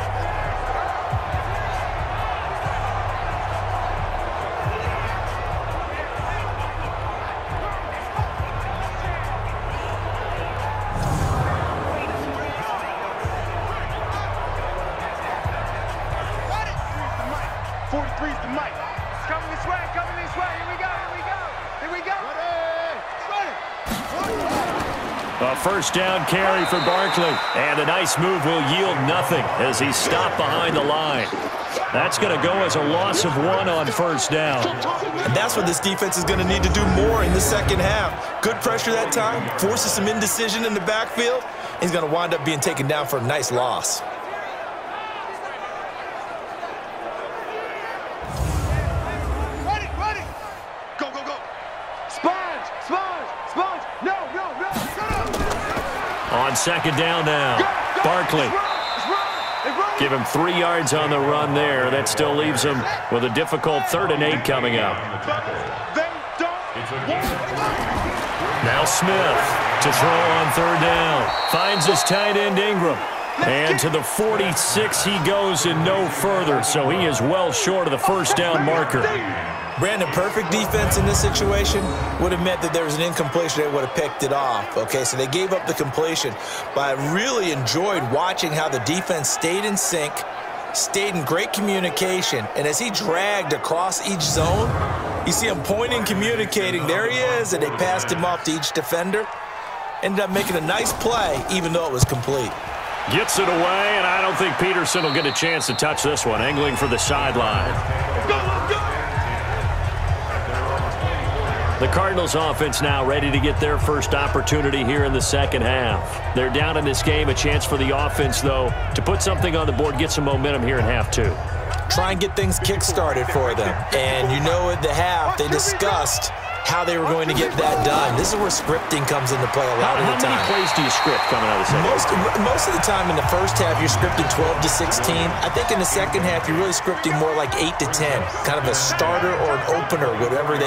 Mike. It's coming this way, coming this way. Here we go, here we go. Here we go. A first down carry for Barkley. And a nice move will yield nothing as he's stopped behind the line. That's going to go as a loss of 1 on first down. And that's what this defense is going to need to do more in the second half. Good pressure that time, forces some indecision in the backfield. He's going to wind up being taken down for a nice loss. Ready. Go, go, go. Sponge. No. On second down now, Barkley. Give him 3 yards on the run there. That still leaves him with a difficult 3rd and 8 coming up. Now Smith to throw on 3rd down. Finds his tight end Ingram. And to the 46 he goes and no further. So he is well short of the first down marker. Brandon, perfect defense in this situation would have meant that there was an incompletion. They would have picked it off. Okay, so they gave up the completion. But I really enjoyed watching how the defense stayed in sync, stayed in great communication. And as he dragged across each zone, you see him pointing, communicating. There he is, and they passed him off to each defender. Ended up making a nice play, even though it was complete. Gets it away, and I don't think Peterson will get a chance to touch this one. Angling for the sideline. The Cardinals offense now ready to get their first opportunity here in the second half. They're down in this game. A chance for the offense, though, to put something on the board, get some momentum here in half 2. Try and get things kick-started for them. And you know at the half, they discussed how they were going to get that done. This is where scripting comes into play a lot of the time. How many plays do you script coming out of the second half? Most of the time in the first half, you're scripting 12 to 16. I think in the second half, you're really scripting more like 8 to 10. Kind of a starter or an opener, whatever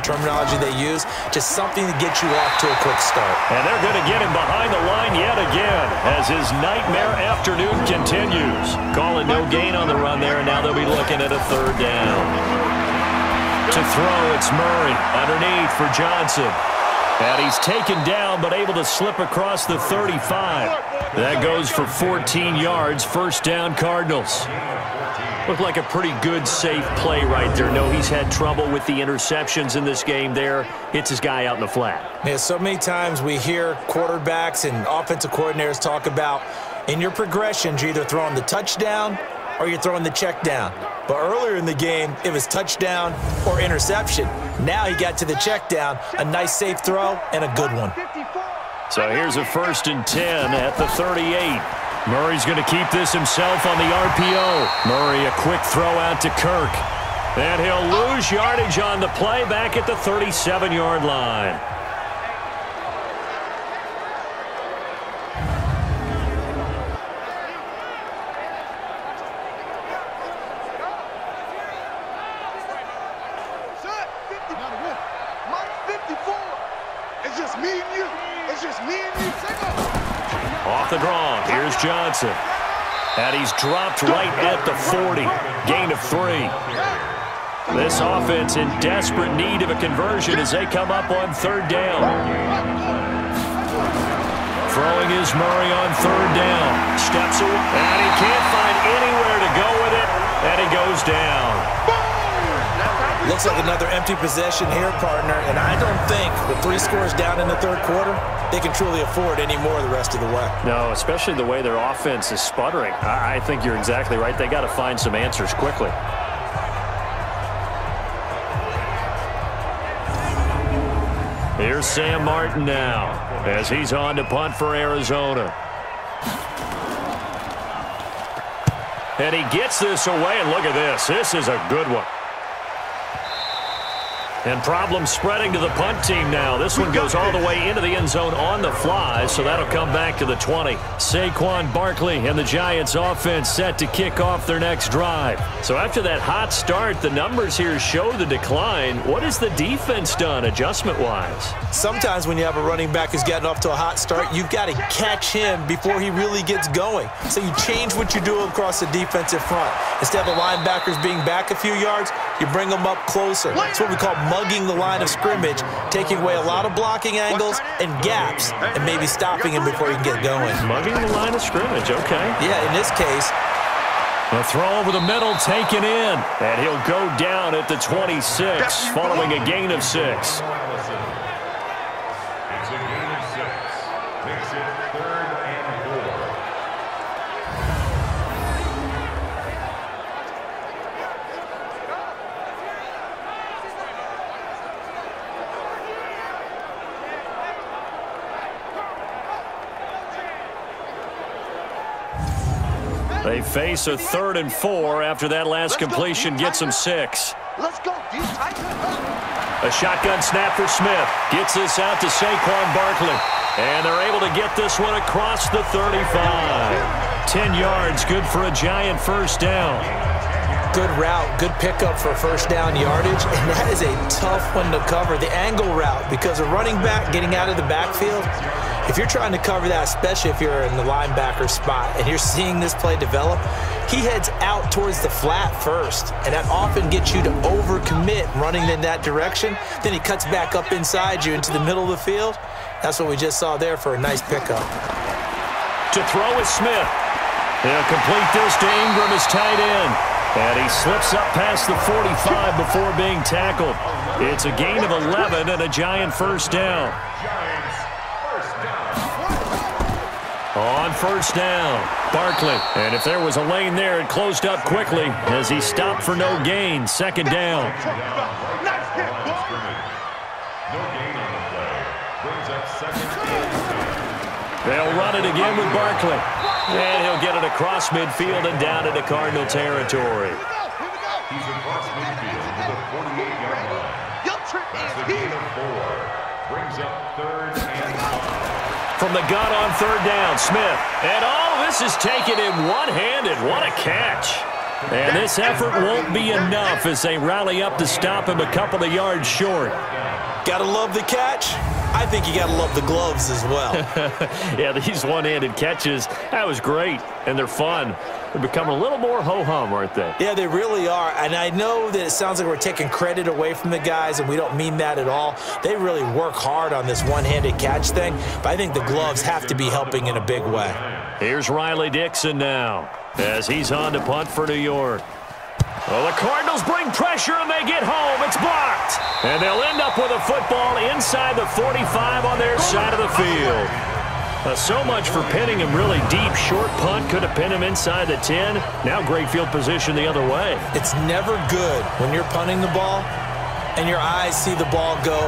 terminology they use. Just something to get you off to a quick start. And they're going to get him behind the line yet again as his nightmare afternoon continues. Calling no gain on the run there, and now they'll be looking at a 3rd down. To throw, it's Murray underneath for Johnson. And he's taken down, but able to slip across the 35. That goes for 14 yards, first down Cardinals. Looked like a pretty good, safe play right there. No, he's had trouble with the interceptions in this game there. Hits his guy out in the flat. Yeah, so many times we hear quarterbacks and offensive coordinators talk about in your progressions, you're either throwing the touchdown or you're throwing the check down. But earlier in the game, it was touchdown or interception. Now he got to the check down, a nice safe throw, and a good one. So here's a 1st and 10 at the 38. Murray's going to keep this himself on the RPO. Murray, a quick throw out to Kirk. And he'll lose yardage on the play back at the 37-yard line. Off the draw, here's Johnson. And he's dropped right at the 40. Gain of 3. This offense in desperate need of a conversion as they come up on 3rd down. Throwing is Murray on 3rd down. Steps away, and he can't find anywhere to go with it, and he goes down. Looks like another empty possession here, partner, and I don't think with 3 scores down in the 3rd quarter, they can truly afford any more the rest of the way. No, especially the way their offense is sputtering. I think you're exactly right. They got to find some answers quickly. Here's Sam Martin now as he's on to punt for Arizona. And he gets this away, and look at this. This is a good one. And problems spreading to the punt team now. This one goes all the way into the end zone on the fly, so that'll come back to the 20. Saquon Barkley and the Giants offense set to kick off their next drive. So after that hot start, the numbers here show the decline. What has the defense done adjustment-wise? Sometimes when you have a running back who's gotten off to a hot start, you've got to catch him before he really gets going. So you change what you do across the defensive front. Instead of the linebackers being back a few yards, you bring them up closer. That's what we call mugging the line of scrimmage, taking away a lot of blocking angles and gaps, and maybe stopping him before he can get going. Mugging the line of scrimmage, okay. Yeah, in this case, The throw over the middle taken in, and he'll go down at the 26 following a gain of 6. It's a gain of 6. Makes it 3rd and 4. They face a 3rd and 4 after that last completion gets them 6. Let's go, dude. A shotgun snap for Smith. Gets this out to Saquon Barkley. And they're able to get this one across the 35. 10 yards, good for a Giant first down. Good route, good pickup for first down yardage, and that is a tough one to cover, the angle route, because a running back getting out of the backfield, if you're trying to cover that, especially if you're in the linebacker spot and you're seeing this play develop, he heads out towards the flat first, and that often gets you to overcommit running in that direction. Then he cuts back up inside you into the middle of the field. That's what we just saw there for a nice pickup. To throw is Smith. He'll complete this to Ingram as tight end. And he slips up past the 45 before being tackled. It's a gain of 11 and a Giant first down. On first down, Barkley. And if there was a lane there, it closed up quickly as he stopped for no gain. Second down. No gain on the play. Brings up 2nd and 10. They'll run it again with Barkley. And he'll get it across midfield and down into Cardinal territory. He's across midfield to the 48-yard line. That's a gain of 4. Brings up 3rd and 5. From the gun on third down, Smith. And all this is taken in one-handed. What a catch. And this effort won't be enough as they rally up to stop him a couple of yards short. Gotta love the catch. I think you gotta love the gloves as well. Yeah, these one-handed catches, that was great, and they're fun. They're becoming a little more ho-hum, aren't they? Yeah, they really are, and I know that it sounds like we're taking credit away from the guys, and we don't mean that at all. They really work hard on this one-handed catch thing, but I think the gloves have to be helping in a big way. Here's Riley Dixon now as he's on to punt for New York. Well, the Cardinals bring pressure, and they get home. It's blocked. And they'll end up with a football inside the 45 on their side of the field. So much for pinning him really deep. Short punt could have pinned him inside the 10. Now great field position the other way. It's never good when you're punting the ball and your eyes see the ball go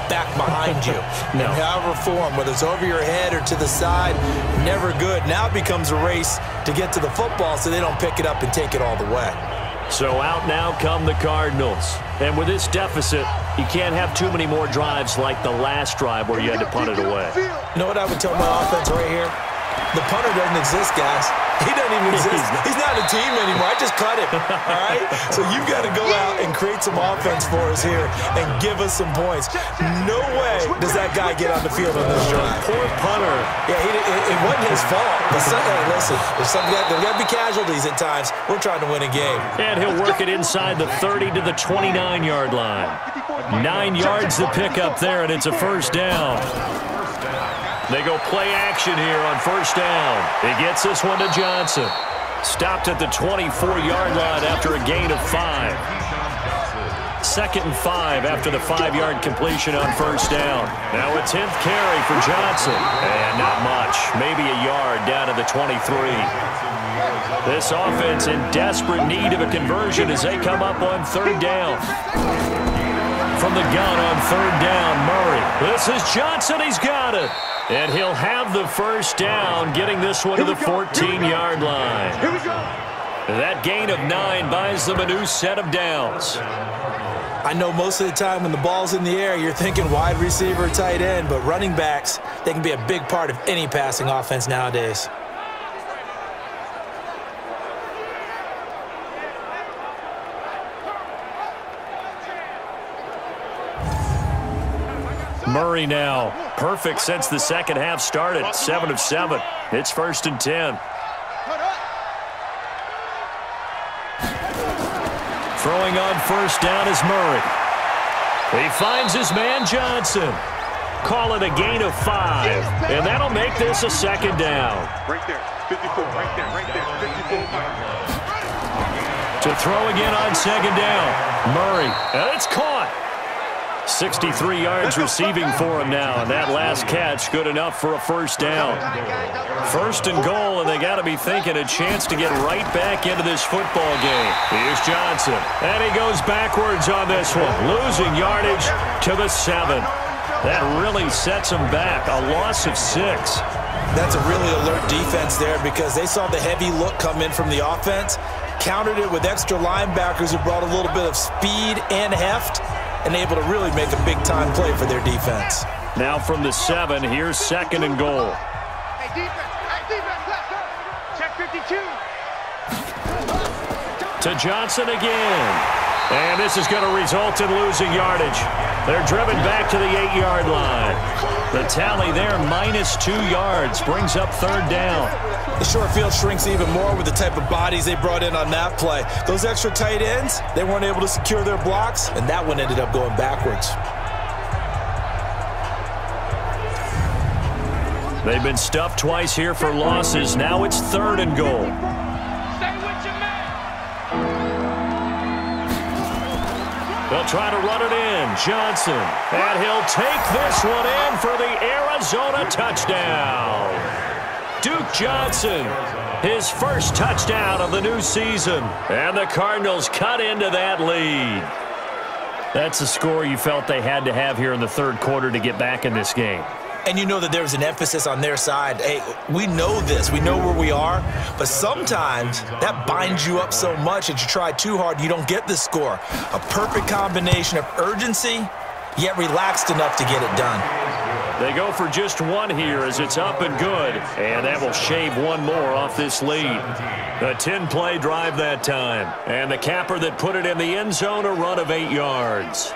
back behind you. No. In however form, whether it's over your head or to the side, never good. Now it becomes a race to get to the football so they don't pick it up and take it all the way. So out now come the Cardinals. And with this deficit, you can't have too many more drives like the last drive where you had to punt it away. You know what I would tell my offense right here? The punter doesn't exist, guys. He doesn't even exist. He's not a team anymore. I just cut him, all right? So you've got to go out and create some offense for us here and give us some points. No way does that guy get on the field on this drive. Poor punter. Yeah, it wasn't his fault. But hey, listen, there's got to be casualties at times. We're trying to win a game. And he'll work it inside the 30 to the 29-yard line. 9 yards to pick up there, and it's a first down. They go play action here on first down. He gets this one to Johnson. Stopped at the 24-yard line after a gain of 5. 2nd and 5 after the 5-yard completion on first down. Now a 10th carry for Johnson. And not much. Maybe a yard down to the 23. This offense in desperate need of a conversion as they come up on third down. From the gun on third down, Murray. This is Johnson. He's got it. And he'll have the first down, getting this one to the 14-yard line. Here we go. That gain of 9 buys them a new set of downs. I know most of the time when the ball's in the air, you're thinking wide receiver, tight end, but running backs, they can be a big part of any passing offense nowadays. Murray now, perfect since the second half started, 7 of 7. It's 1st and 10. Throwing on first down is Murray. He finds his man Johnson. Call it a gain of 5, and that'll make this a second down. Right there, 54, right there, 54. To throw again on second down. Murray, and it's caught. 63 yards receiving for him now, and that last catch good enough for a first down. First and goal, and they got to be thinking a chance to get right back into this football game. Here's Johnson, and he goes backwards on this one, losing yardage to the 7. That really sets him back, a loss of 6. That's a really alert defense there because they saw the heavy look come in from the offense, countered it with extra linebackers who brought a little bit of speed and heft, and able to really make a big-time play for their defense. Now from the 7, here's second and goal. Hey, defense, left, check 52. To Johnson again. And this is going to result in losing yardage. They're driven back to the 8-yard line. The tally there, -2 yards, brings up third down. The short field shrinks even more with the type of bodies they brought in on that play. Those extra tight ends, they weren't able to secure their blocks, and that one ended up going backwards. They've been stuffed twice here for losses. Now it's third and goal. Stay with your man. They'll try to run it in. Johnson. And he'll take this one in for the Arizona touchdown. Duke Johnson, his first touchdown of the new season. And the Cardinals cut into that lead. That's a score you felt they had to have here in the third quarter to get back in this game. And you know that there was an emphasis on their side. Hey, we know this. We know where we are. But sometimes that binds you up so much that you try too hard, you don't get the score. A perfect combination of urgency, yet relaxed enough to get it done. They go for just one here as it's up and good. And that will shave one more off this lead. A 10-play drive that time. And the capper that put it in the end zone, a run of 8 yards.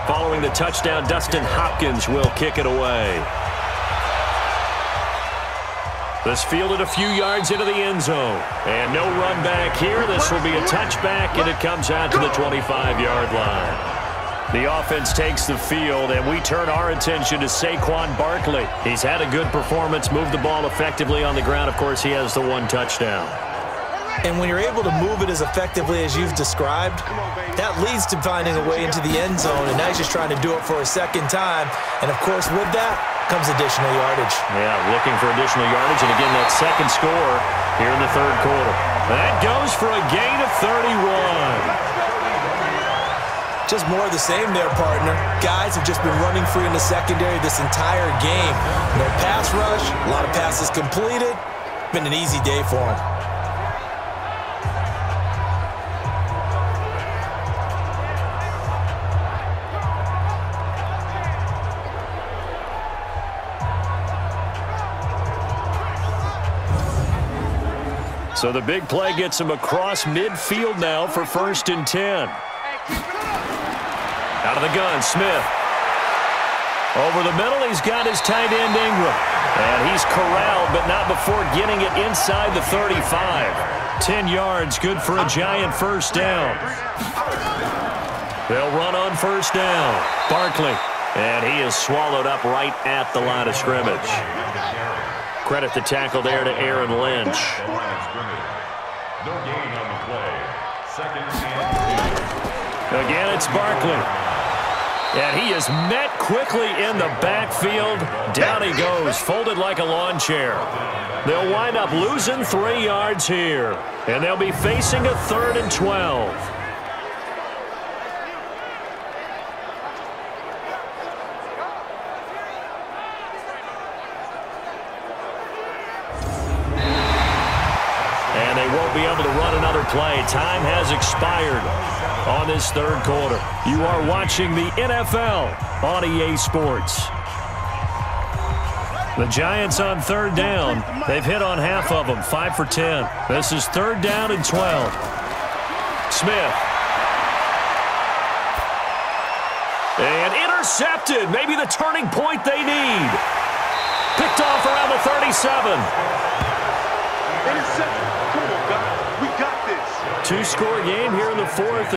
Following the touchdown, Dustin Hopkins will kick it away. This fielded a few yards into the end zone. And no run back here. This will be a touchback, and it comes out to the 25-yard line. The offense takes the field, and we turn our attention to Saquon Barkley. He's had a good performance, moved the ball effectively on the ground. Of course, he has the one touchdown. And when you're able to move it as effectively as you've described, that leads to finding a way into the end zone, and now he's just trying to do it for a second time. And, of course, with that comes additional yardage. Yeah, looking for additional yardage, and again, that second score here in the third quarter. That goes for a gain of 31. Just more of the same there, partner. Guys have just been running free in the secondary this entire game. No pass rush, a lot of passes completed. Been an easy day for them. So the big play gets him across midfield now for 1st and 10. Out of the gun, Smith. Over the middle, he's got his tight end Ingram. And he's corralled, but not before getting it inside the 35. 10 yards, good for a giant first down. They'll run on first down. Barkley. And he is swallowed up right at the line of scrimmage. Credit the tackle there to Aaron Lynch. No gain on the play. 2nd and 2. Again, it's Barkley. And he is met quickly in the backfield. Down he goes, folded like a lawn chair. They'll wind up losing 3 yards here. And they'll be facing a 3rd and 12. And they won't be able to run another play. Time has expired on this third quarter. You are watching the NFL on EA Sports. The Giants on third down. They've hit on half of them, 5 for 10. This is 3rd down and 12. Smith. And intercepted. Maybe the turning point they need. Picked off around the 37. Intercepted. Come on, guys. We got this. 2-score game here in the 4th.